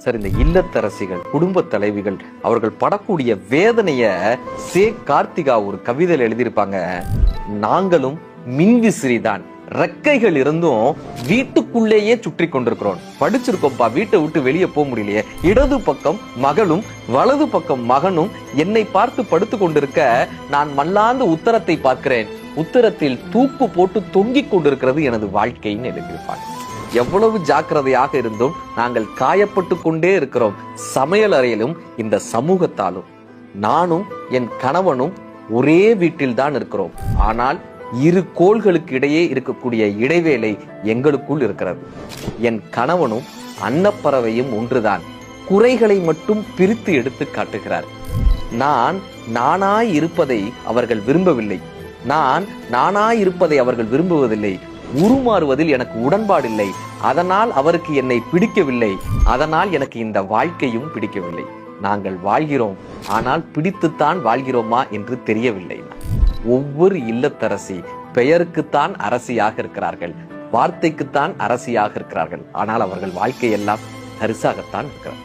Sir, இந்த இல்லத்தரசிகள், குடும்ப தலைவிகள் அவர்கள் படக்கூடிய வேதனைய கார்த்திகா ஒரு கவிதையில் எழுதியிருப்பாங்க. நாங்களும் மின்விசிறிதான், ரெக்கைகள் இருந்தும் வீட்டுக்குள்ளேயே சுற்றி கொண்டிருக்கிறோம். படிச்சிருக்கோம்ப்பா, வீட்டை விட்டு வெளியே போக முடியலையே. இடது பக்கம் மகளும் வலது பக்கம் மகனும் என்னை பார்த்து படுத்து கொண்டிருக்க நான் மல்லாந்து உத்தரத்தை பார்க்கிறேன். உத்தரத்தில் தூக்கு போட்டு தொங்கிக் கொண்டிருக்கிறது எனது வாழ்க்கைன்னு எழுதியிருப்பாங்க. எவ்வளவு ஜாக்கிரதையாக இருந்தும் நாங்கள் காயப்பட்டு கொண்டே இருக்கிறோம். சமையல் அறையிலும் இந்த சமூகத்தாலும். நானும் என் கணவனும் ஒரே வீட்டில் தான் இருக்கிறோம். ஆனால் இரு கோள்களுக்கு இடையே இருக்கக்கூடிய இடைவேளை எங்களுக்குள் இருக்கிறது. என் கணவனும் அன்னப்பறவையும் ஒன்றுதான். குறைகளை மட்டும் பிரித்து எடுத்து காட்டுகிறார். நான் நானாய் இருப்பதை அவர்கள் விரும்பவில்லை. நான் நானாய் இருப்பதை அவர்கள் விரும்புவதில்லை. உருமாறுவதில் எனக்கு உடன்பாடில்லை. அதனால் அவருக்கு என்னை பிடிக்கவில்லை. அதனால் எனக்கு இந்த வாழ்க்கையும் பிடிக்கவில்லை. நாங்கள் வாழ்கிறோம், ஆனால் பிடித்துத்தான் வாழ்கிறோமா என்று தெரியவில்லை. ஒவ்வொரு இல்லத்தரசி பெயருக்குத்தான் அரசியாக இருக்கிறார்கள், வார்த்தைக்குத்தான் அரசியாக இருக்கிறார்கள். ஆனால் அவர்கள் வாழ்க்கையெல்லாம் தரிசாகத்தான் இருக்கிறார்.